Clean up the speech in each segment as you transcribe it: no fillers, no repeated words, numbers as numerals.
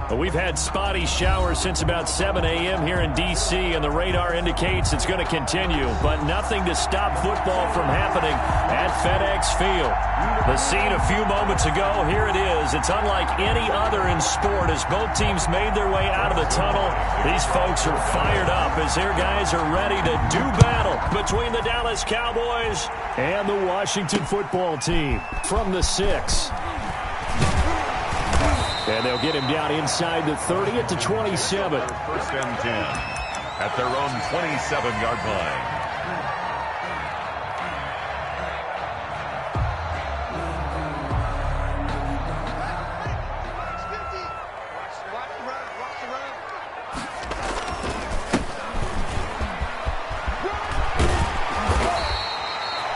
We've had spotty showers since about 7 a.m. here in D.C., and the radar indicates it's going to continue, but nothing to stop football from happening at FedEx Field. The scene a few moments ago, here it is. It's unlike any other in sport as both teams made their way out of the tunnel. These folks are fired up as their guys are ready to do battle between the Dallas Cowboys and the Washington football team from the 6. And they'll get him down inside the 30 at the 27. First and 10 at their own 27-yard line.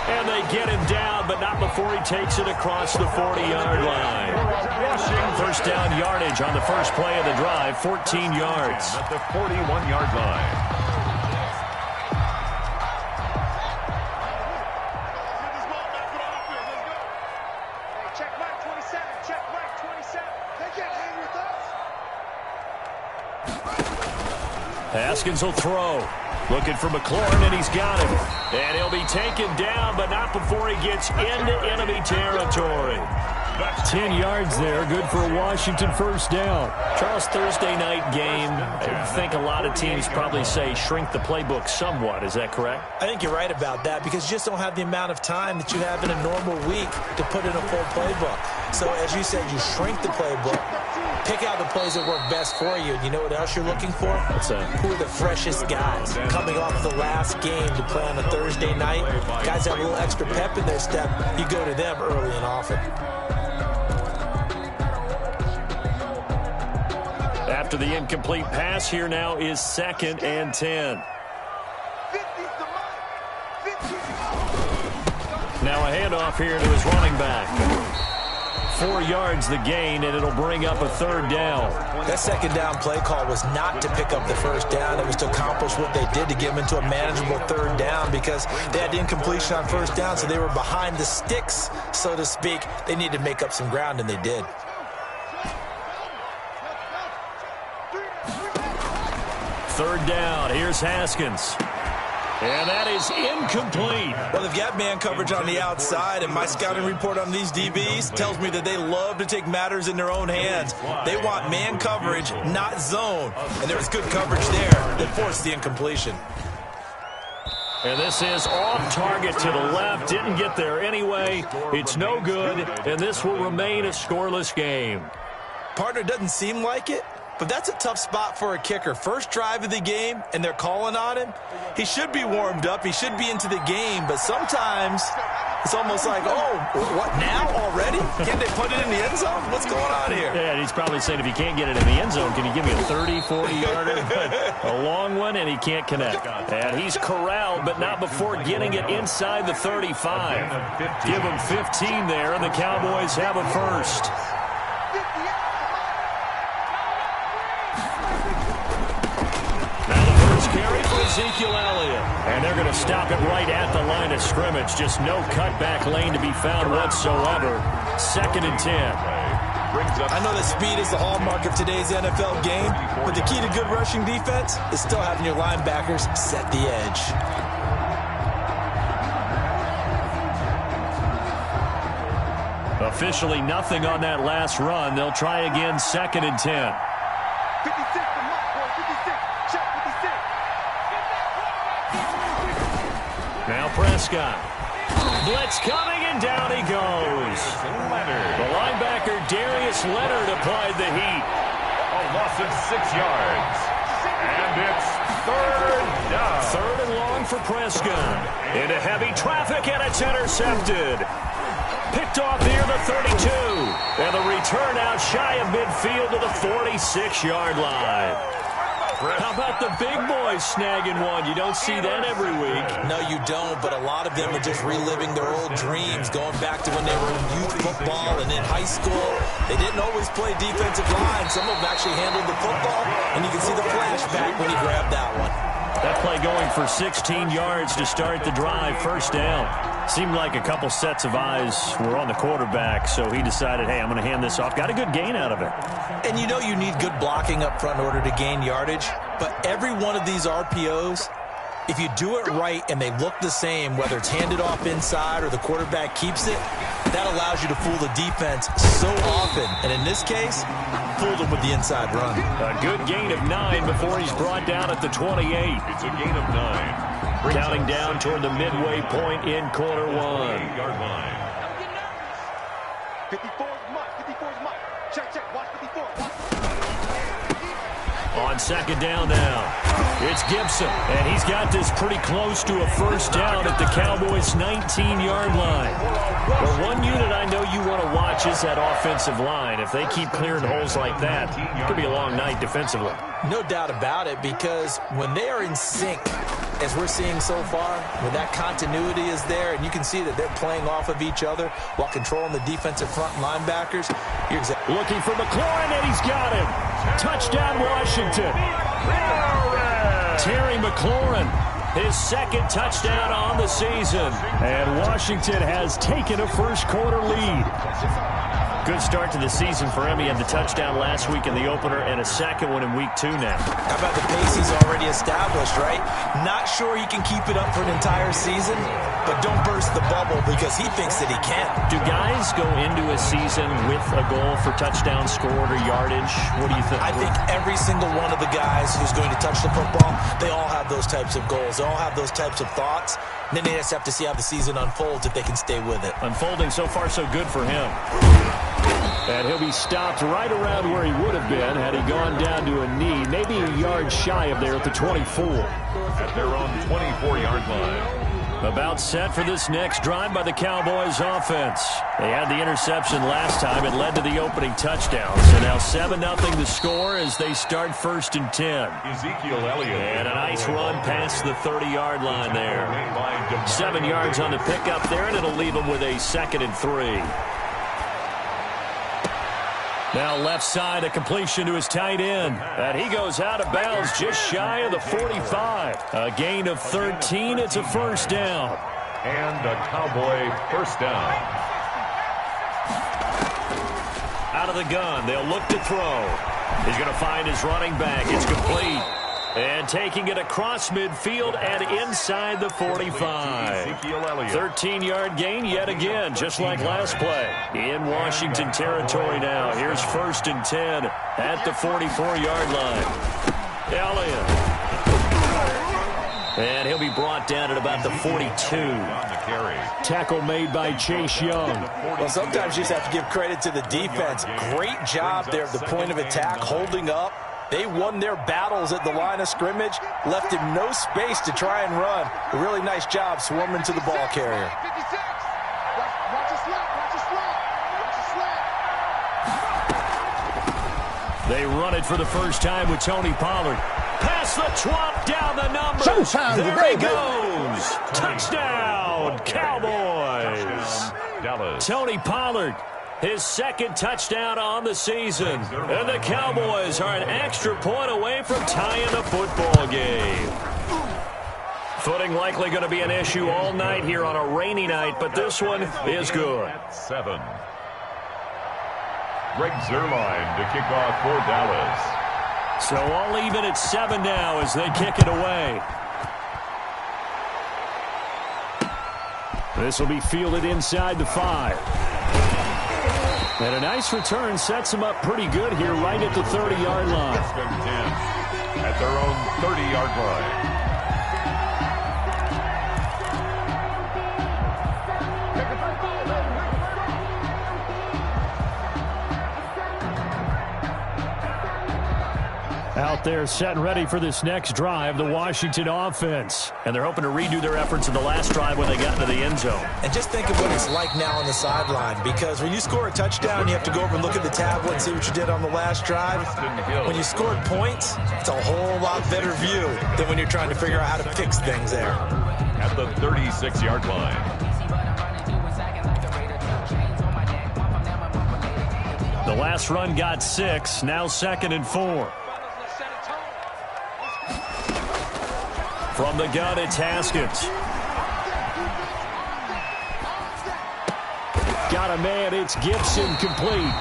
And they get him down, but not before he takes it across the 40-yard line. First down yardage on the first play of the drive, 14 yards. At the 41-yard line. Check right 27, check right 27. They can't hang with us. Haskins will throw. Looking for McLaurin, and he's got him. And he'll be taken down, but not before he gets into enemy territory. 10 yards there, good for a Washington first down. Charles, Thursday night game, I think a lot of teams probably say shrink the playbook somewhat. Is that correct? I think you're right about that because you just don't have the amount of time that you have in a normal week to put in a full playbook. So as you said, you shrink the playbook, pick out the plays that work best for you. You know what else you're looking for? What's that? Who are the freshest guys coming off the last game to play on a Thursday night? Guys have a little extra pep in their step. You go to them early and often. After the incomplete pass, here now is 2nd and 10. Now a handoff here to his running back. 4 yards the gain, and it'll bring up a third down. That second down play call was not to pick up the first down. It was to accomplish what they did to get them into a manageable third down because they had incompletion on first down, so they were behind the sticks, so to speak. They needed to make up some ground, and they did. Third down. Here's Haskins. And that is incomplete. Well, they've got man coverage on the outside, and my scouting report on these DBs tells me that they love to take matters in their own hands. They want man coverage, not zone. And there was good coverage there that forced the incompletion. And this is off target to the left. Didn't get there anyway. It's no good, and this will remain a scoreless game. Partner, doesn't seem like it, but that's a tough spot for a kicker. First drive of the game, and they're calling on him. He should be warmed up. He should be into the game, but sometimes it's almost like, oh, what, now already? Can't they put it in the end zone? What's going on here? Yeah, and he's probably saying, if you can't get it in the end zone, can you give me a 30, 40-yarder? A long one, and he can't connect. And he's corralled, but not before getting it inside the 35. Give him 15 there, and the Cowboys have a first. Carry for Ezekiel Elliott. And they're going to stop it right at the line of scrimmage. Just no cutback lane to be found whatsoever. 2nd and 10. I know that speed is the hallmark of today's NFL game, but the key to good rushing defense is still having your linebackers set the edge. Officially nothing on that last run. They'll try again, 2nd and 10. Now Prescott. Blitz coming, and down he goes. The linebacker, Darius Leonard, applied the heat. A loss of 6 yards. And it's third down. Third and long for Prescott. Into heavy traffic, and it's intercepted. Picked off near the 32. And the return out shy of midfield to the 46-yard line. How about the big boys snagging one? You don't see that every week. No, you don't, but a lot of them are just reliving their old dreams, going back to when they were in youth football and in high school. They didn't always play defensive line. Some of them actually handled the football, and you can see the flashback when he grabbed that one. That play going for 16 yards to start the drive. First down. Seemed like a couple sets of eyes were on the quarterback, so he decided, hey, I'm going to hand this off. Got a good gain out of it. And you know you need good blocking up front in order to gain yardage, but every one of these RPOs, if you do it right and they look the same, whether it's handed off inside or the quarterback keeps it, that allows you to fool the defense so often. And in this case, fooled them with the inside run. A good gain of 9 before he's brought down at the 28. It's a gain of 9. Counting down toward the midway point in quarter 1. 8-yard line. 54 is Mike. 54 is Mike. Check. Watch 54. On second down now, it's Gibson, and he's got this pretty close to a first down at the Cowboys' 19-yard line. Well, one unit I know you want to watch is that offensive line. If they keep clearing holes like that, it could be a long night defensively. No doubt about it, because when they are in sync, as we're seeing so far, when that continuity is there, and you can see that they're playing off of each other while controlling the defensive front linebackers. Looking for McLaurin, and he's got him. Touchdown, Washington. Terry McLaurin, his second touchdown on the season. And Washington has taken a first-quarter lead. Good start to the season for him. He had the touchdown last week in the opener and a second one in week 2 now. How about the pace he's already established, right? Not sure he can keep it up for an entire season, but don't burst the bubble because he thinks that he can. Do guys go into a season with a goal for touchdown scored or yardage? What do you think? I think every single one of the guys who's going to touch the football, they all have those types of goals. They all have those types of thoughts. And then they just have to see how the season unfolds if they can stay with it. Unfolding so far so good for him. And he'll be stopped right around where he would have been had he gone down to a knee, maybe a yard shy of there at the 24. At their own 24-yard line. About set for this next drive by the Cowboys offense. They had the interception last time. It led to the opening touchdown. So now 7-0 the score as they start 1st and 10. Ezekiel Elliott. And a nice run past the 30-yard line there. 7 yards on the pickup there, and it'll leave them with a 2nd and 3. Now left side, a completion to his tight end. And he goes out of bounds just shy of the 45. A gain of 13. It's a first down. And a Cowboy first down. Out of the gun. They'll look to throw. He's going to find his running back. It's complete. And taking it across midfield and inside the 45. 13-yard gain yet again, just like last play. In Washington territory now. Here's 1st and 10 at the 44-yard line. Elliott. And he'll be brought down at about the 42. Tackle made by Chase Young. Well, sometimes you just have to give credit to the defense. Great job there at the point of attack, holding up. They won their battles at the line of scrimmage, left him no space to try and run. A really nice job swarming to the ball carrier. They run it for the first time with Tony Pollard. Pass the twomp down the number. There he goes. Touchdown, Cowboys. Tony Pollard. His 2nd touchdown on the season. And the Cowboys are an extra point away from tying the football game. Footing likely going to be an issue all night here on a rainy night, but this one is good. 7. Greg Zuerlein to kick off for Dallas. So all even at 7 now as they kick it away. This will be fielded inside the 5. And a nice return sets him up pretty good here right at the 30-yard line. At their own 30-yard line. Out there set and ready for this next drive, the Washington offense. And they're hoping to redo their efforts in the last drive when they got into the end zone. And just think of what it's like now on the sideline, because when you score a touchdown, you have to go over and look at the tablet and see what you did on the last drive. When you scored points, it's a whole lot better view than when you're trying to figure out how to fix things there. At the 36-yard line. The last run got 6, now 2nd and 4. From the gun, it's Haskins. Got a man, it's Gibson, complete.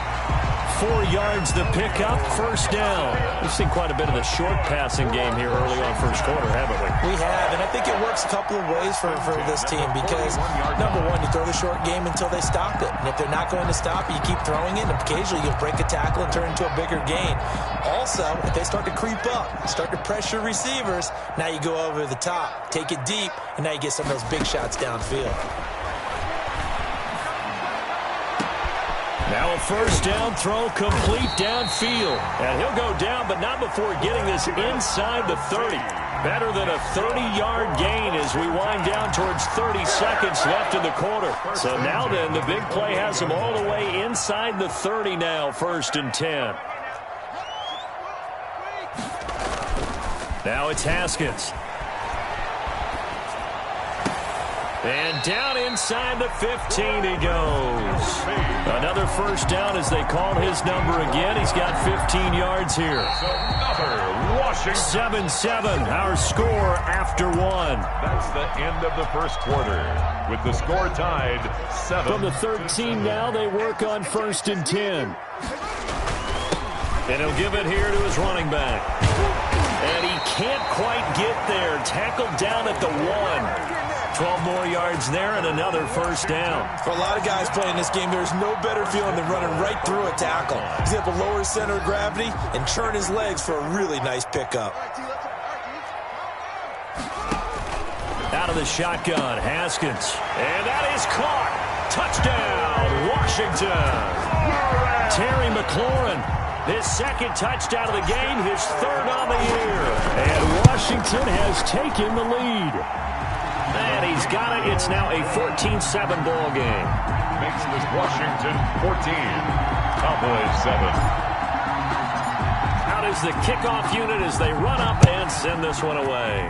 4 yards the pickup, first down. We've seen quite a bit of the short passing game here early on first quarter, haven't we? We have, and I think it works a couple of ways for this team because, number one, you throw the short game until they stop it. And if they're not going to stop it, you keep throwing it, and occasionally you'll break a tackle and turn into a bigger gain. Also, if they start to creep up, start to pressure receivers, now you go over the top, take it deep, and now you get some of those big shots downfield. Now a first down throw complete downfield. And he'll go down, but not before getting this inside the 30. Better than a 30-yard gain as we wind down towards 30 seconds left in the quarter. So now then, the big play has him all the way inside the 30 now, 1st and 10. Now it's Haskins. And down inside the 15 he goes. Another first down as they call his number again. He's got 15 yards here. Another Washington. 7-7, our score after 1. That's the end of the first quarter. With the score tied 7. From the 13 now, they work on 1st and 10. And he'll give it here to his running back. And he can't quite get there. Tackled down at the 1. 12 more yards there and another first down. For a lot of guys playing this game, there's no better feeling than running right through a tackle. He's able to lower his center of gravity and turn his legs for a really nice pickup. Out of the shotgun, Haskins. And that is caught. Touchdown, Washington. Terry McLaurin, his 2nd touchdown of the game, his 3rd on the year. And Washington has taken the lead. And he's got it. It's now a 14-7 ball game. Makes this Washington 14. Cowboys 7. Out is the kickoff unit as they run up and send this one away.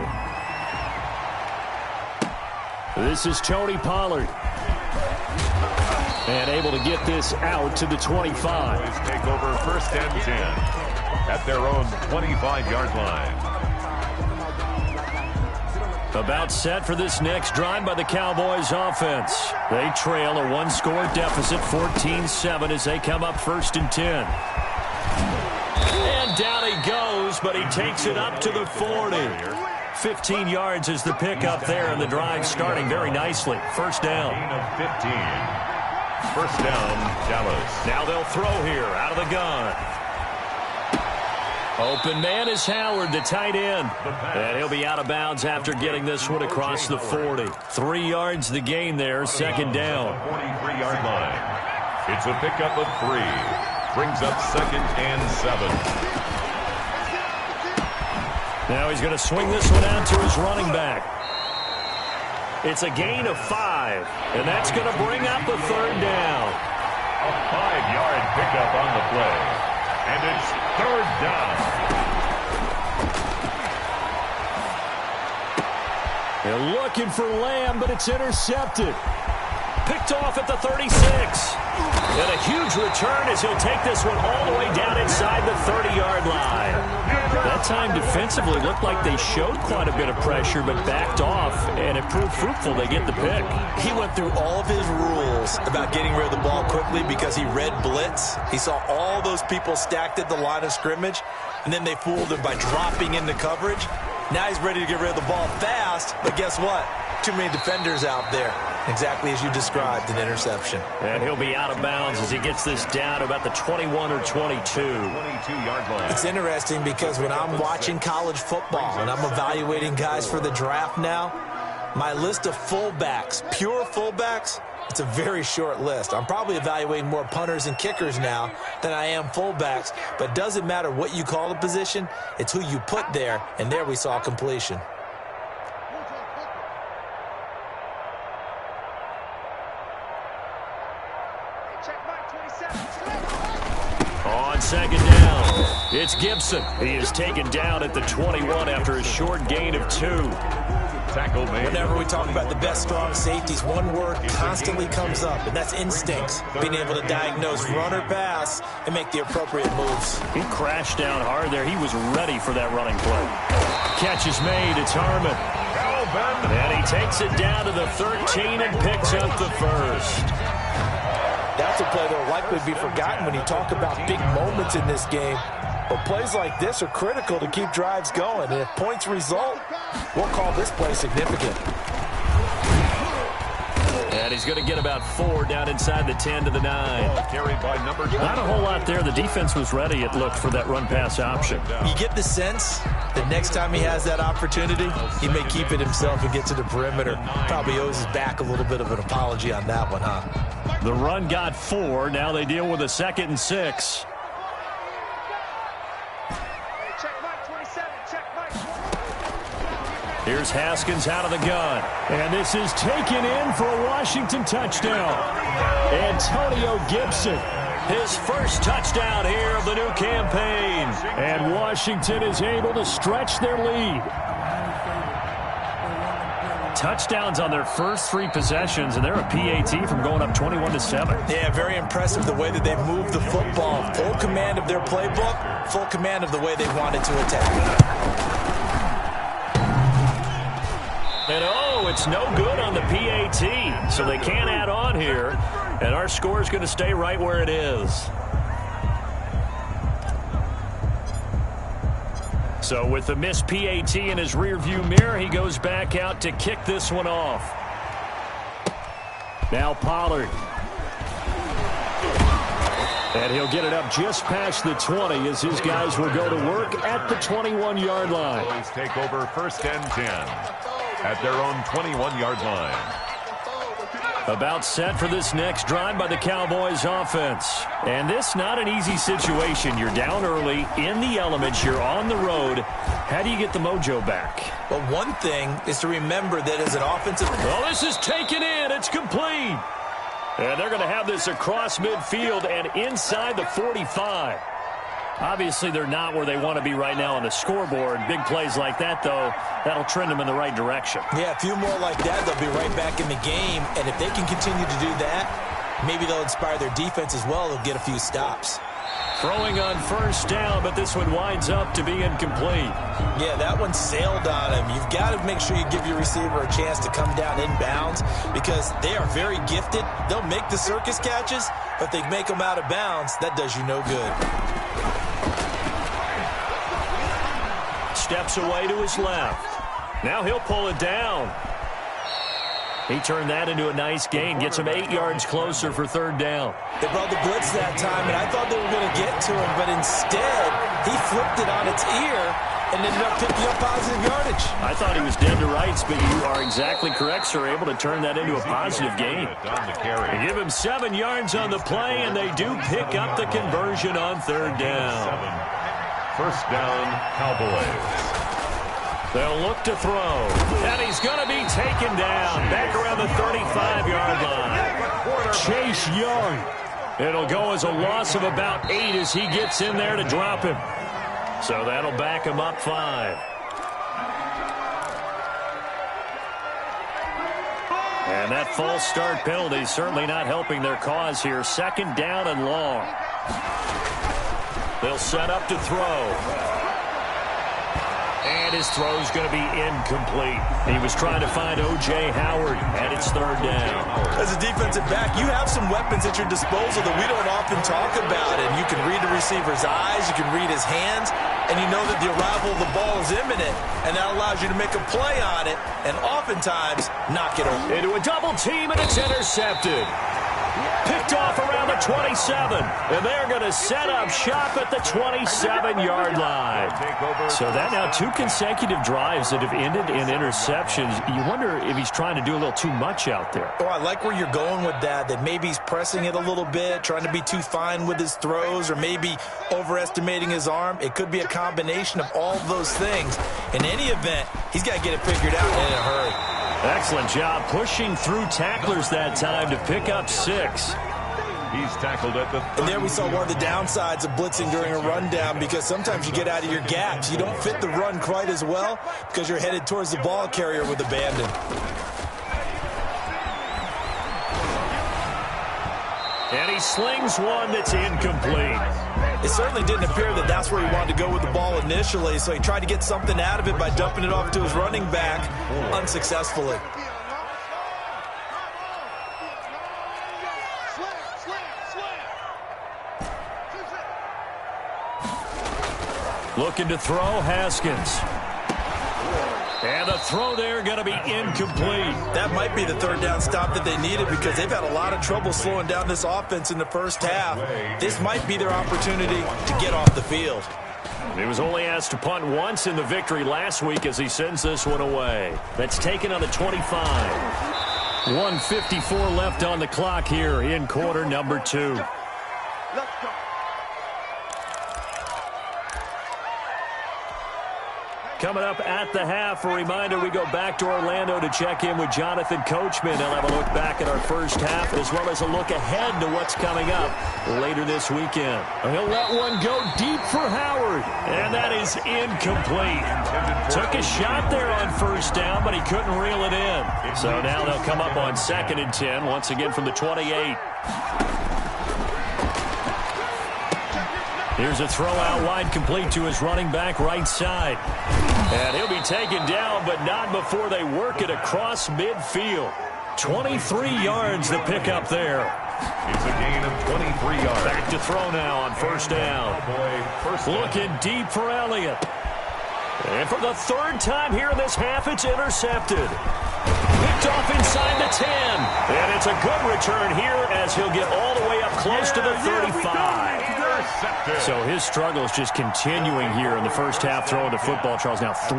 This is Tony Pollard. And able to get this out to the 25. Cowboys take over 1st and 10 at their own 25-yard line. About set for this next drive by the Cowboys offense. They trail a 1-score deficit, 14-7 as they come up 1st and 10. And down he goes, but he takes it up to the 40. 15 yards is the pickup there, and the drive starting very nicely. First down. 15. First down, Dallas. Now they'll throw here out of the gun. Open man is Howard, the tight end. And he'll be out of bounds after getting this one across the 40. 3 yards the gain there, 2nd down. 43-yard line. It's a pickup of 3. Brings up 2nd and 7. Now he's going to swing this one out to his running back. It's a gain of 5. And that's going to bring up a 3rd down. A 5-yard pickup on the play. And it's 3rd down. They're looking for Lamb, but it's intercepted. Picked off at the 36. And a huge return as he'll take this one all the way down inside the 30-yard line. That time defensively looked like they showed quite a bit of pressure but backed off, and it proved fruitful. They get the pick. He went through all of his rules about getting rid of the ball quickly because he read blitz. He saw all those people stacked at the line of scrimmage, and then they fooled him by dropping into coverage. Now he's ready to get rid of the ball fast, but guess what? Too many defenders out there. Exactly as you described, an interception. And he'll be out of bounds as he gets this down to about the 21 or 22. 22-yard line. It's interesting because when I'm watching college football and I'm evaluating guys for the draft now, my list of fullbacks, pure fullbacks, it's a very short list. I'm probably evaluating more punters and kickers now than I am fullbacks, but it doesn't matter what you call the position, it's who you put there, and there we saw completion. On 2nd down, it's Gibson. He is taken down at the 21 after a short gain of 2. Tackle made. Whenever we talk about the best strong safeties, one word constantly comes up, and that's instincts. Being able to diagnose run or pass and make the appropriate moves. He crashed down hard there. He was ready for that running play. Catch is made. It's Harmon. And he takes it down to the 13 and picks up the first. That's a play that will likely be forgotten when you talk about big moments in this game. But plays like this are critical to keep drives going. And if points result, we'll call this play significant. And he's going to get about 4 down inside the 10 to the 9. Carried by number 9. Not a whole lot there. The defense was ready, it looked, for that run-pass option. You get the sense that next time he has that opportunity, he may keep it himself and get to the perimeter. Probably owes his back a little bit of an apology on that one, huh? The run got 4. Now they deal with a 2nd and 6. Here's Haskins out of the gun. And this is taken in for a Washington touchdown. Antonio Gibson, his first touchdown here of the new campaign. And Washington is able to stretch their lead. Touchdowns on their first 3 possessions, and they're a PAT from going up 21-7. Yeah, very impressive the way that they've moved the football. Full command of their playbook, full command of the way they wanted to attack. And oh, it's no good on the PAT, so they can't add on here, and our score is going to stay right where it is. So with the missed PAT in his rearview mirror, he goes back out to kick this one off. Now Pollard. And he'll get it up just past the 20 as his guys will go to work at the 21-yard line. Boys take over 1st and 10 at their own 21-yard line. About set for this next drive by the Cowboys offense. And this not an easy situation. You're down early, in the elements, you're on the road. How do you get the mojo back? Well, one thing is to remember that as an offensive... Well, this is taken in. It's complete. And they're going to have this across midfield and inside the 45. Obviously, they're not where they want to be right now on the scoreboard. Big plays like that, though, that'll trend them in the right direction. Yeah, a few more like that, they'll be right back in the game. And if they can continue to do that, maybe they'll inspire their defense as well. They'll get a few stops. Throwing on 1st down, but this one winds up to be incomplete. Yeah, that one sailed on him. You've got to make sure you give your receiver a chance to come down inbounds because they are very gifted. They'll make the circus catches, but they make them out of bounds. That does you no good. Steps away to his left. Now he'll pull it down. He turned that into a nice gain. Gets him 8 yards closer for 3rd down. They brought the blitz that time, and I thought they were going to get to him, but instead he flipped it on its ear and ended up picking up positive yardage. I thought he was dead to rights, but you are exactly correct, sir. Able to turn that into a positive gain. They give him 7 yards on the play, and they do pick up the conversion on 3rd down. 1st down, Cowboys. They'll look to throw. And he's going to be taken down. Back around the 35-yard line. Chase Young. It'll go as a loss of about 8 as he gets in there to drop him. So that'll back him up 5. And that false start penalty certainly not helping their cause here. 2nd down and long. They'll set up to throw. And his throw's going to be incomplete. He was trying to find O.J. Howard, and it's 3rd down. As a defensive back, you have some weapons at your disposal that we don't often talk about. And you can read the receiver's eyes, you can read his hands, and you know that the arrival of the ball is imminent, and that allows you to make a play on it, and oftentimes knock it over. Into a double team, and it's intercepted. Picked off around the 27, and they're going to set up shop at the 27-yard line. So that now 2 consecutive drives that have ended in interceptions. You wonder if he's trying to do a little too much out there. Oh, I like where you're going with that maybe he's pressing it a little bit, trying to be too fine with his throws, or maybe overestimating his arm. It could be a combination of all of those things. In any event, he's got to get it figured out in a hurry. Excellent job pushing through tacklers that time to pick up 6. He's tackled at the 30. And there we saw one of the downsides of blitzing during a rundown because sometimes you get out of your gaps. You don't fit the run quite as well because you're headed towards the ball carrier with abandon. And he slings one that's incomplete. It certainly didn't appear that that's where he wanted to go with the ball initially, so he tried to get something out of it by dumping it off to his running back unsuccessfully. Looking to throw, Haskins. And the throw there going to be incomplete. That might be the third down stop that they needed because they've had a lot of trouble slowing down this offense in the first half. This might be their opportunity to get off the field. He was only asked to punt once in the victory last week as he sends this one away. That's taken on the 25. 1:54 left on the clock here in quarter number 2. Let's go. Coming up at the half, a reminder, we go back to Orlando to check in with Jonathan Coachman. He'll have a look back at our first half as well as a look ahead to what's coming up later this weekend. He'll let one go deep for Howard, and that is incomplete. Took a shot there on first down, but he couldn't reel it in. So now they'll come up on 2nd and 10, once again from the 28. Here's a throw out wide, complete to his running back right side. And he'll be taken down, but not before they work it across midfield. 23 yards to pick up there. It's a gain of 23 yards. Back to throw now on first down. Looking deep for Elliott. And for the third time here in this half, it's intercepted. Picked off inside the 10. And it's a good return here as he'll get all the way up close to the 35. So his struggle is just continuing here in the first half throwing the football, Charles. Now 3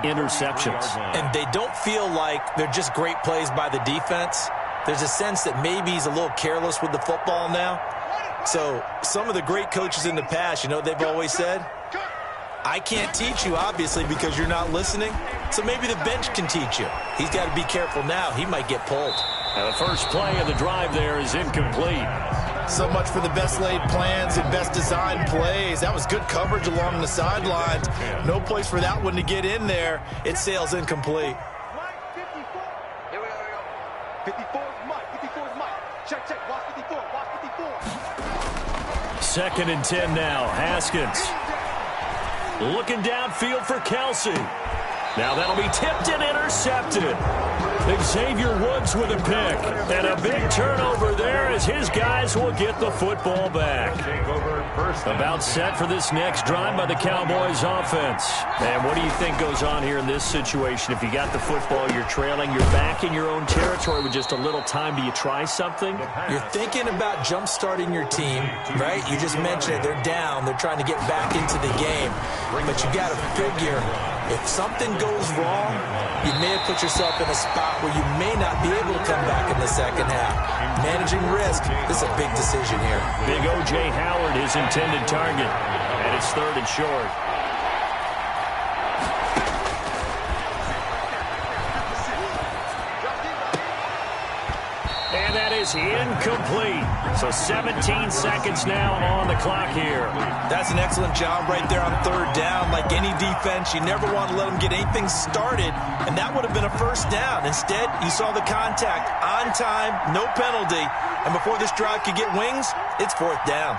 interceptions. And they don't feel like they're just great plays by the defense. There's a sense that maybe he's a little careless with the football now. So some of the great coaches in the past, you know, they've always said, I can't teach you, obviously, because you're not listening. So maybe the bench can teach you. He's got to be careful now. He might get pulled. And the first play of the drive there is incomplete. So much for the best laid plans and best designed plays. That was good coverage along the sidelines. No place for that one to get in there. It sails incomplete. Mike, 54. Here we go. 54 is Mike. 54 is Mike. Check, check. Watch 54. Watch 54. 2nd and 10 now. Haskins. Looking downfield for Kelsey. Now that'll be tipped and intercepted. Xavier Woods with a pick. And a big turnover there as his guys will get the football back. About set for this next drive by the Cowboys offense. And what do you think goes on here in this situation? If you got the football, you're trailing, you're back in your own territory with just a little time. Do you try something? You're thinking about jump-starting your team, right? You just mentioned it. They're down. They're trying to get back into the game. But you got to figure, if something goes wrong, you may have put yourself in a spot where you may not be able to come back in the second half. Managing risk, this is a big decision here. Big O.J. Howard, his intended target. And it's 3rd and short. And that is incomplete. So 17 seconds now on the clock here. That's an excellent job right there on 3rd down. Like any defense, you never want to let them get anything started, and that would have been a first down. Instead, you saw the contact on time, no penalty, and before this drive could get wings, it's 4th down.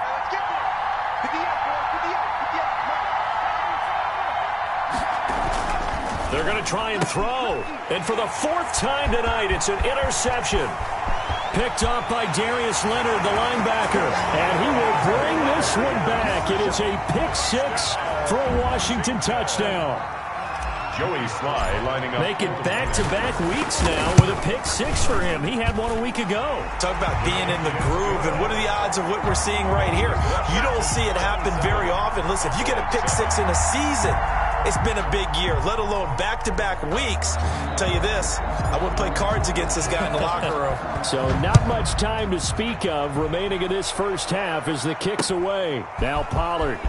They're going to try and throw. And for the 4th time tonight, it's an interception. Picked off by Darius Leonard, the linebacker. And he will bring this one back. It is a pick 6 for a Washington touchdown. Joey Sly lining up. Make it back-to-back weeks now with a pick 6 for him. He had one a week ago. Talk about being in the groove, and what are the odds of what we're seeing right here? You don't see it happen very often. Listen, if you get a pick 6 in a season, it's been a big year, let alone back-to-back weeks. I'll tell you this, I wouldn't play cards against this guy in the locker room. So not much time to speak of remaining in this first half as the kick's away. Now Pollard.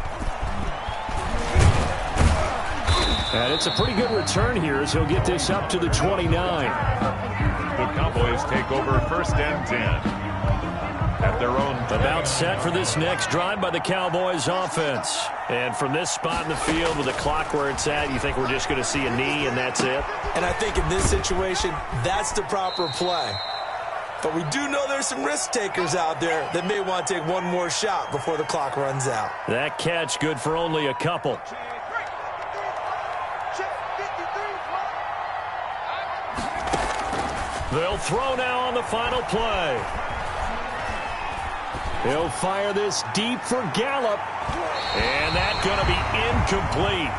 And it's a pretty good return here as he'll get this up to the 29. The Cowboys take over 1st and 10. At their own 10. About set for this next drive by the Cowboys offense. And from this spot in the field with the clock where it's at, you think we're just going to see a knee and that's it? And I think in this situation, that's the proper play. But we do know there's some risk takers out there that may want to take one more shot before the clock runs out. That catch good for only a couple. They'll throw now on the final play. He'll fire this deep for Gallup. And that's going to be incomplete.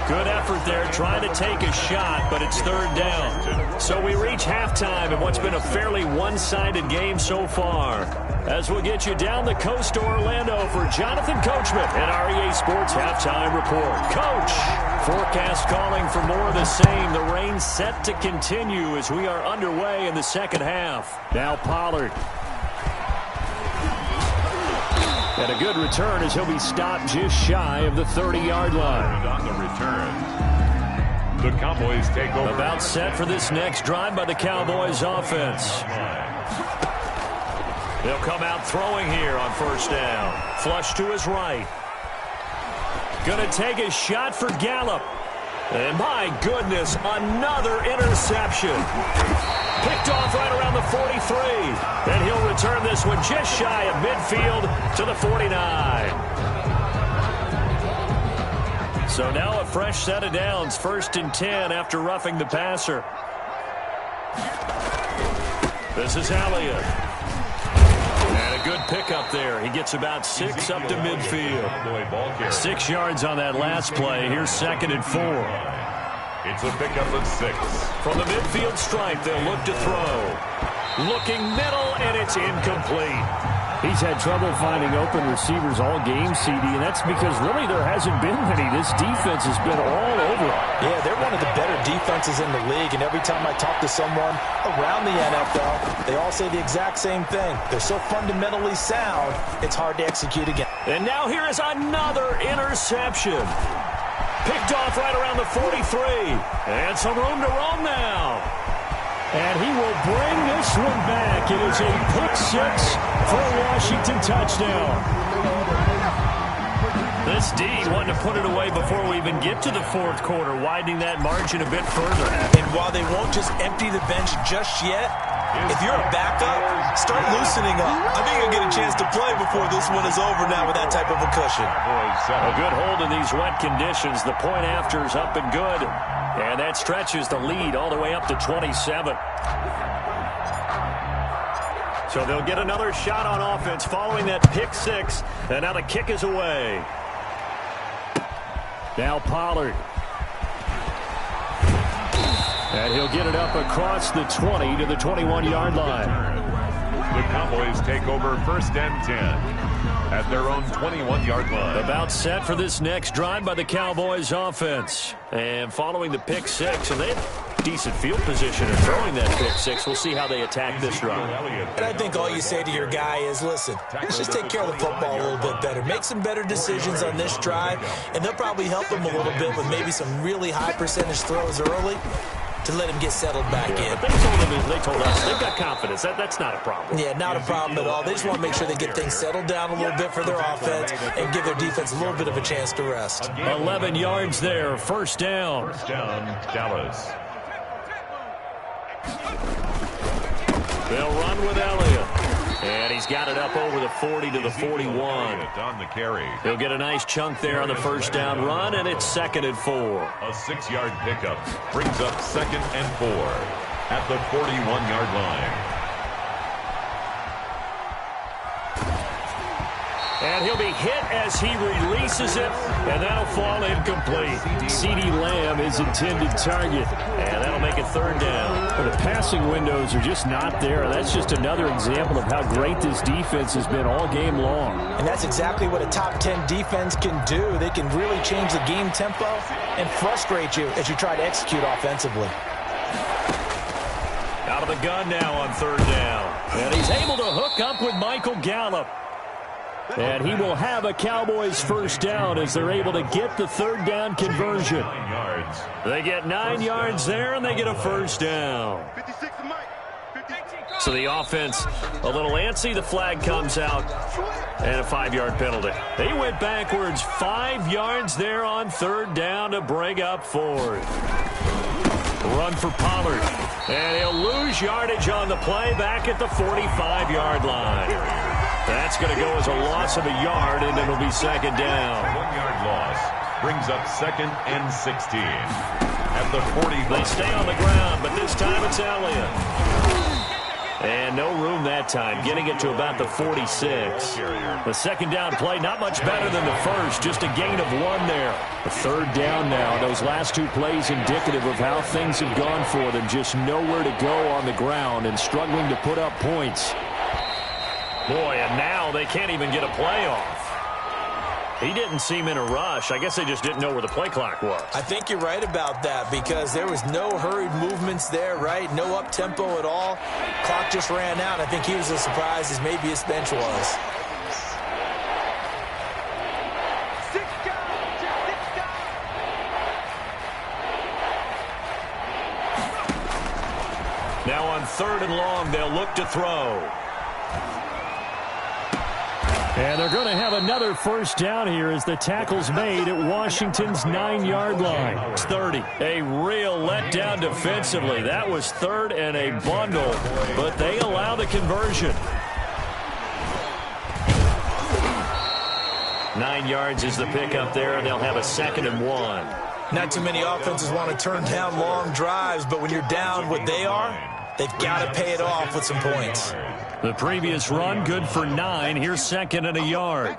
Good effort there trying to take a shot, but it's third down. So we reach halftime in what's been a fairly one-sided game so far. As we'll get you down the coast to Orlando for Jonathan Coachman and our EA Sports Halftime Report. Coach, forecast calling for more of the same. The rain set to continue as we are underway in the second half. Now Pollard. And a good return as he'll be stopped just shy of the 30-yard line. And on the return, the Cowboys take over. About set for this next drive by the Cowboys offense. They'll come out throwing here on first down. Flush to his right. Going to take a shot for Gallup. And my goodness, another interception. Picked off right around the 43. And he'll return this one just shy of midfield to the 49. So now a fresh set of downs. 1st and 10 after roughing the passer. This is Elliott. And a good pickup there. He gets about 6 up to midfield. 6 yards on that last play. Here's 2nd and 4. It's a pickup of 6. From the midfield stripe, they'll look to throw. Looking middle, and it's incomplete. He's had trouble finding open receivers all game, CD, and that's because really there hasn't been many. This defense has been all over. Yeah, they're one of the better defenses in the league, and every time I talk to someone around the NFL, they all say the exact same thing. They're so fundamentally sound, it's hard to execute again. And now here is another interception. Picked off right around the 43. And some room to roam now. And he will bring this one back. It is a pick-6 for a Washington touchdown. This D wanting to put it away before we even get to the 4th quarter, widening that margin a bit further. And while they won't just empty the bench just yet, if you're a backup, start loosening up. I think you'll get a chance to play before this one is over now with that type of a cushion. A good hold in these wet conditions. The point after is up and good. And that stretches the lead all the way up to 27. So they'll get another shot on offense following that pick-6. And now the kick is away. Now Pollard. And he'll get it up across the 20 to the 21-yard line. The Cowboys take over 1st and 10 at their own 21-yard line. About set for this next drive by the Cowboys offense. And following the pick-6, and they have decent field position in throwing that pick-6. We'll see how they attack this drive. And I think all you say to your guy is, listen, let's just take care of the football a little bit better. Make some better decisions on this drive, and they'll probably help him a little bit with maybe some really high percentage throws early to let him get settled back in. But they told us they've got confidence. That's not a problem. Yeah, not a problem at all. They just want to make sure they get things settled down a little bit for their offense and give their defense a little bit of a chance to rest. 11 yards there, 1st down. 1st down, Dallas. They'll run with Elliott. And he's got it up over the 40 to the 41. On the carry. He'll get a nice chunk there on the 1st down run, and it's 2nd and 4. A 6-yard pickup brings up 2nd and 4 at the 41-yard line. And he'll be hit as he releases it, and that'll fall incomplete. CeeDee Lamb is intended target. And that'll make it 3rd down. Well, the passing windows are just not there. That's just another example of how great this defense has been all game long. And that's exactly what a top 10 defense can do. They can really change the game tempo and frustrate you as you try to execute offensively. Out of the gun now on 3rd down. And he's able to hook up with Michael Gallup. And he will have a Cowboys 1st down as they're able to get the 3rd down conversion. 9 yards. They get 9 yards there, and they get a 1st down. So the offense a little antsy. The flag comes out, and a 5-yard penalty. They went backwards 5 yards there on 3rd down to bring up 4th. Run for Pollard. And he'll lose yardage on the play back at the 45-yard line. That's going to go as a loss of a yard, and it'll be second down. 1-yard loss brings up 2nd and 16. At the 40. They stay on the ground, but this time it's Elliott. And no room that time, getting it to about the 46. The second down play, not much better than the first, just a gain of 1 there. A third down now. Those last 2 plays indicative of how things have gone for them. Just nowhere to go on the ground and struggling to put up points. Boy, and now they can't even get a play off. He didn't seem in a rush. I guess they just didn't know where the play clock was. I think you're right about that because there was no hurried movements there, right? No up-tempo at all. Clock just ran out. I think he was as surprised as maybe his bench was. Now on 3rd and long, they'll look to throw. And they're going to have another first down here as the tackle's made at Washington's 9-yard line. It's 30. A real letdown defensively. That was 3rd and a bundle, but they allow the conversion. 9 yards is the pickup there, and they'll have a 2nd and 1. Not too many offenses want to turn down long drives, but when you're down what they are, they've got to pay it off with some points. The previous run, good for 9. Here's 2nd and a yard.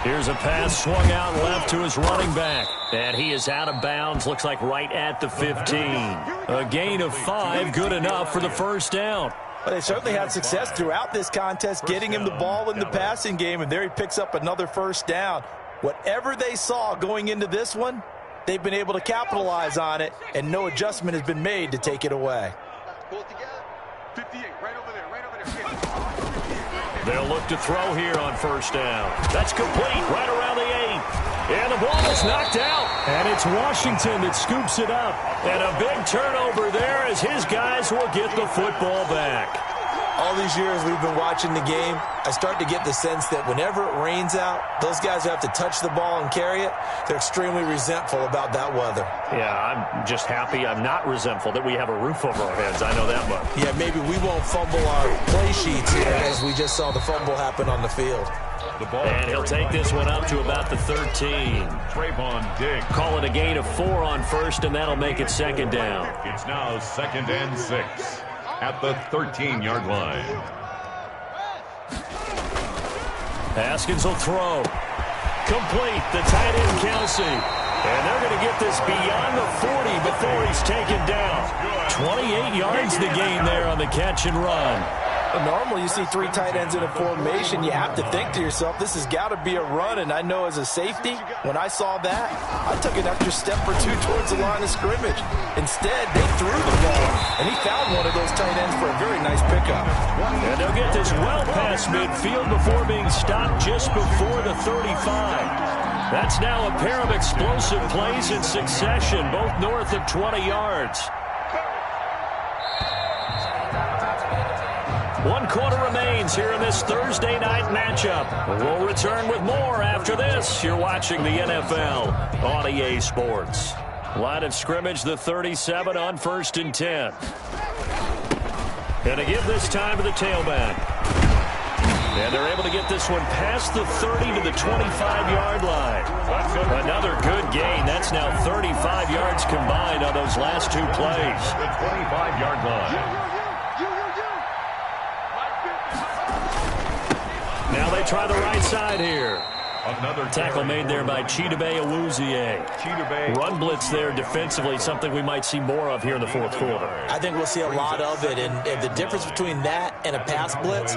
Here's a pass swung out left to his running back. And he is out of bounds, looks like right at the 15. A gain of 5, good enough for the first down. Well, they certainly had success throughout this contest, getting him the ball in the passing game, and there he picks up another first down. Whatever they saw going into this one, they've been able to capitalize on it, and no adjustment has been made to take it away. Pull it together. 58, right over there, right over there. They'll look to throw here on first down. That's complete, right around the 8. And the ball is knocked out. And it's Washington that scoops it up. And a big turnover there as his guys will get the football back. All these years we've been watching the game, I start to get the sense that whenever it rains out, those guys who have to touch the ball and carry it, they're extremely resentful about that weather. Yeah, I'm just happy I'm not resentful that we have a roof over our heads. I know that much. Yeah, maybe we won't fumble our play sheets here as we just saw the fumble happen on the field. And he'll take this one up to about the 13. Trayvon Diggs. Call it a gain of 4 on first, and that'll make it 2nd down. It's now 2nd and 6 at the 13-yard line. Haskins will throw. Complete. The tight end, Kelsey. And they're going to get this beyond the 40 before he's taken down. 28 yards the gain there on the catch and run. Normally you see 3 tight ends in a formation, you have to think to yourself, this has got to be a run, and I know as a safety, when I saw that, I took an extra step or 2 towards the line of scrimmage. Instead, they threw the ball, and he found one of those tight ends for a very nice pickup. And they'll get this well past midfield before being stopped just before the 35. That's now a pair of explosive plays in succession, both north of 20 yards. 1 quarter remains here in this Thursday night matchup. We'll return with more after this. You're watching the NFL on EA Sports. Line of scrimmage, the 37 on 1st and 10. Going to give this time to the tailback. And they're able to get this one past the 30 to the 25-yard line. Another good gain. That's now 35 yards combined on those last 2 plays. The 25-yard line. Now they try the right side here. Another tackle made there by Chidobe Awuzie. Run blitz there defensively, something we might see more of here in the 4th quarter. I think we'll see a lot of it, and the difference between that and a pass blitz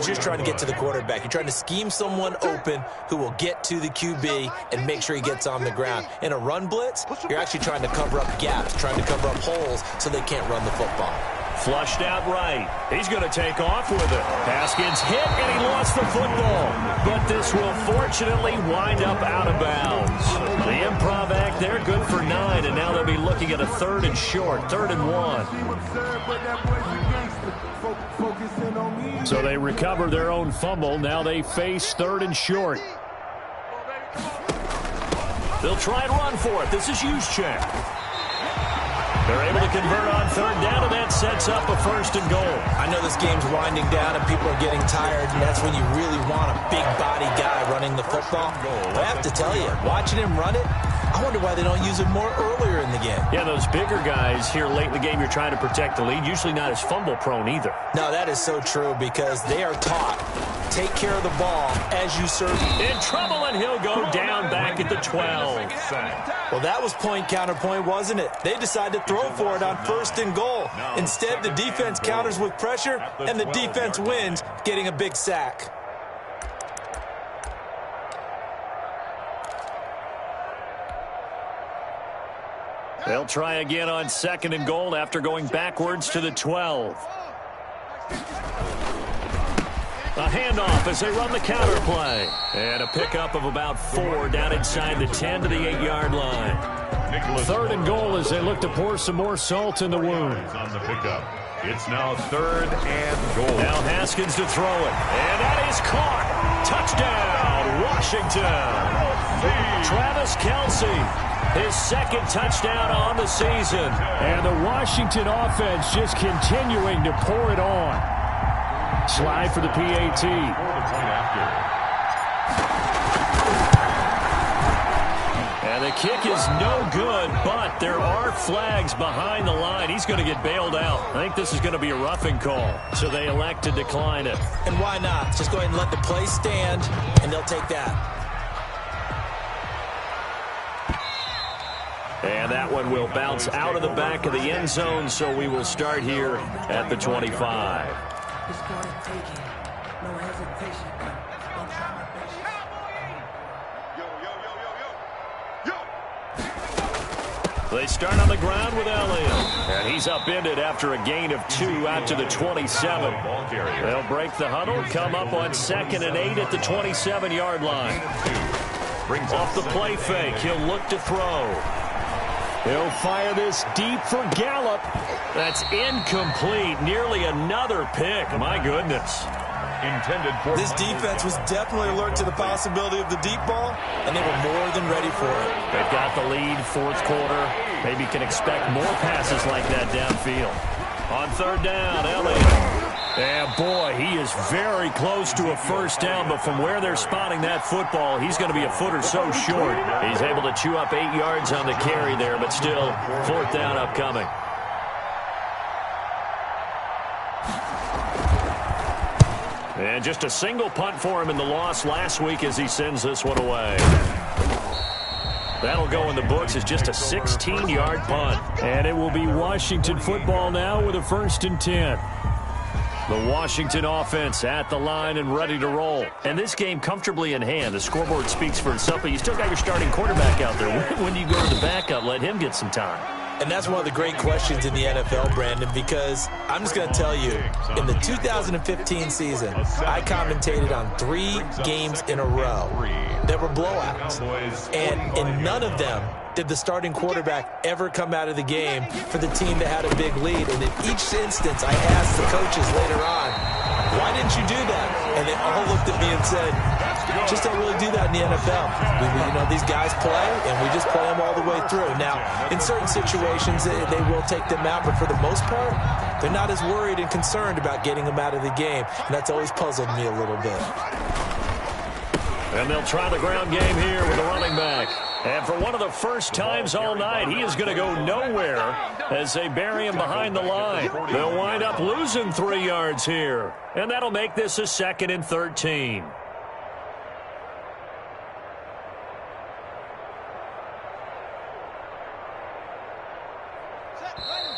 is trying to get to the quarterback. You're trying to scheme someone open who will get to the QB and make sure he gets on the ground. In a run blitz, you're actually trying to cover up gaps, trying to cover up holes so they can't run the football. Flushed out right. He's going to take off with it. Haskins hit, and he lost the football. But this will fortunately wind up out of bounds. The improv act there, good for 9, and now they'll be looking at a 3rd and short, 3rd and 1. So they recover their own fumble. Now they face 3rd and short. They'll try and run for it. This is Juszczyk. They're able to convert on third down, and that sets up a 1st and goal. I know this game's winding down and people are getting tired, and that's when you really want a big body guy running the football. But I have to tell you, watching him run it, I wonder why they don't use him more earlier in the game. Yeah, those bigger guys here late in the game, you're trying to protect the lead, usually not as fumble prone either. No, that is so true because they are taught, take care of the ball as you serve. In trouble, and he'll go down back at the 12. Well, that was point counterpoint, wasn't it? They decided to throw for it on 1st and goal. Instead, the defense counters with pressure, and the defense wins, getting a big sack. They'll try again on 2nd and goal after going backwards to the 12. A handoff as they run the counter play. And a pickup of about 4 down inside the 10 to the 8-yard line. 3rd and goal as they look to pour some more salt in the wound. On the pickup. It's now 3rd and goal. Now Haskins to throw it. And that is caught. Touchdown, Washington. Travis Kelce. His 2nd touchdown on the season. And the Washington offense just continuing to pour it on. Slide for the PAT. And the kick is no good, but there are flags behind the line. He's going to get bailed out. I think this is going to be a roughing call, so they elect to decline it. And why not? Just go ahead and let the play stand, and they'll take that. And that one will bounce out of the back of the end zone, so we will start here at the 25. They start on the ground with Elliott. And he's upended after a gain of 2 out to the 27. They'll break the huddle, come up on 2nd and 8 at the 27-yard line. Off the play fake, he'll look to throw. He'll fire this deep for Gallup. That's incomplete. Nearly another pick. My goodness. Intended for this defense was definitely alert to the possibility of the deep ball, and they were more than ready for it. They've got the lead, 4th quarter. Maybe can expect more passes like that downfield. On 3rd down, Elliott. And boy, he is very close to a 1st down, but from where they're spotting that football, he's going to be a foot or so short. He's able to chew up 8 yards on the carry there, but still 4th down upcoming. And just a single punt for him in the loss last week as he sends this one away. That'll go in the books as just a 16-yard punt. And it will be Washington football now with a 1st and 10. The Washington offense at the line and ready to roll. And this game comfortably in hand. The scoreboard speaks for itself, but you still got your starting quarterback out there. When you go to the backup, let him get some time. And that's one of the great questions in the NFL, Brandon, because I'm just going to tell you, in the 2015 season, I commentated on 3 games in a row that were blowouts. And in none of them did the starting quarterback ever come out of the game for the team that had a big lead. And in each instance, I asked the coaches later on, why didn't you do that? And they all looked at me and said, just don't really do that in the NFL. These guys play, and we just play them all the way through. Now, in certain situations, they will take them out, but for the most part, they're not as worried and concerned about getting them out of the game, and that's always puzzled me a little bit. And they'll try the ground game here with the running back. And for one of the first times all night, he is going to go nowhere as they bury him behind the line. They'll wind up losing 3 yards here, and that'll make this a 2nd and 13.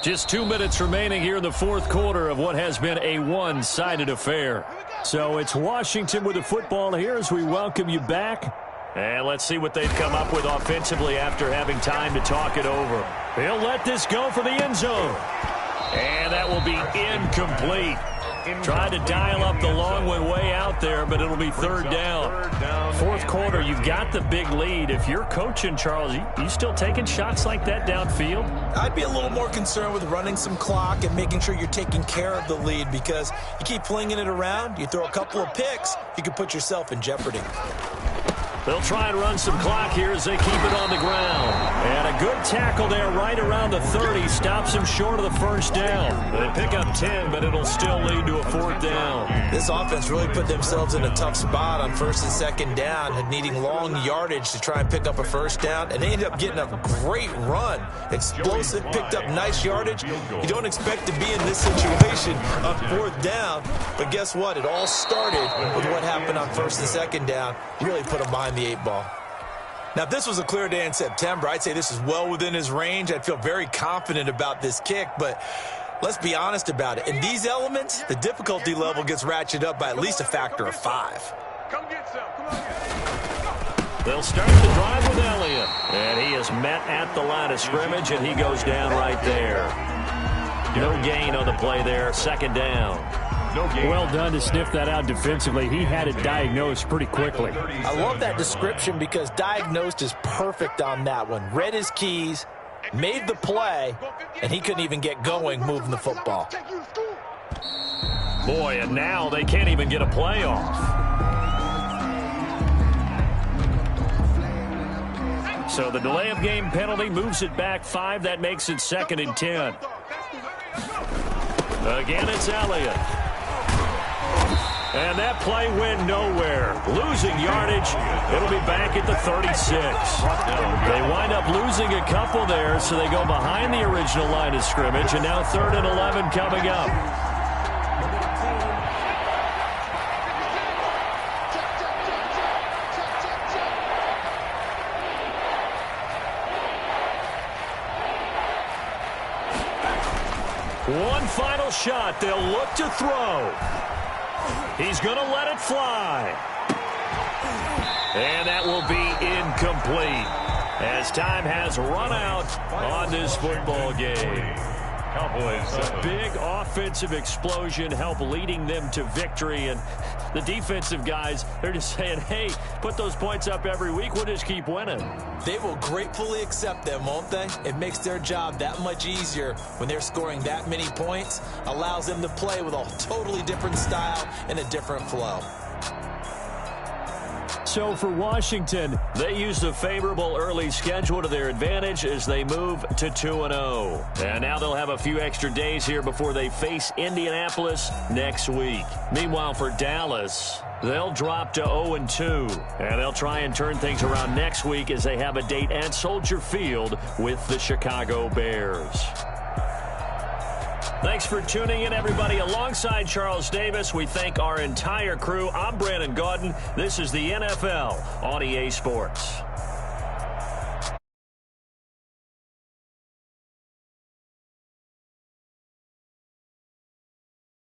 Just 2 minutes remaining here in the 4th quarter of what has been a one-sided affair. So it's Washington with the football here as we welcome you back. And let's see what they've come up with offensively after having time to talk it over. He'll let this go for the end zone. And that will be incomplete. Tried to dial up the long one way out there, but it'll be 3rd down. 4th quarter, you've got the big lead. If you're coaching, Charles, you still taking shots like that downfield? I'd be a little more concerned with running some clock and making sure you're taking care of the lead, because you keep flinging it around, you throw a couple of picks, you can put yourself in jeopardy. They'll try and run some clock here as they keep it on the ground. And a good tackle there right around the 30 stops him short of the first down. They pick up 10, but it'll still lead to a 4th down. This offense really put themselves in a tough spot on 1st and 2nd down, and needing long yardage to try and pick up a 1st down, and they ended up getting a great run. Explosive, picked up nice yardage. You don't expect to be in this situation on 4th down, but guess what? It all started with what happened on 1st and 2nd down. Really put them behind the 8 ball. Now, if this was a clear day in September, I'd say this is well within his range. I'd feel very confident about this kick, but let's be honest about it. In these elements, the difficulty level gets ratcheted up by at least a factor of 5. Come get some. Come on, get. They'll start the drive with Elliott. And he is met at the line of scrimmage, and he goes down right there. No gain on the play there. 2nd down. Well done to sniff that out defensively. He had it diagnosed pretty quickly. I love that description because diagnosed is perfect on that one. Read his keys, made the play, and he couldn't even get going moving the football. Boy, and now they can't even get a play off. So the delay of game penalty moves it back 5. That makes it 2nd and 10. Again, it's Elliott. And that play went nowhere. Losing yardage. It'll be back at the 36. They wind up losing a couple there, so they go behind the original line of scrimmage, and now 3rd and 11 coming up. One final shot. They'll look to throw. He's going to let it fly. And that will be incomplete as time has run out on this football game. Cowboys. A big offensive explosion helped leading them to victory. And the defensive guys, they're just saying, hey, put those points up every week. We'll just keep winning. They will gratefully accept them, won't they? It makes their job that much easier when they're scoring that many points. Allows them to play with a totally different style and a different flow. So for Washington, they used a favorable early schedule to their advantage as they move to 2-0. And now they'll have a few extra days here before they face Indianapolis next week. Meanwhile, for Dallas, they'll drop to 0-2. And they'll try and turn things around next week as they have a date at Soldier Field with the Chicago Bears. Thanks for tuning in, everybody. Alongside Charles Davis, we thank our entire crew. I'm Brandon Gaudin. This is the NFL on EA Sports.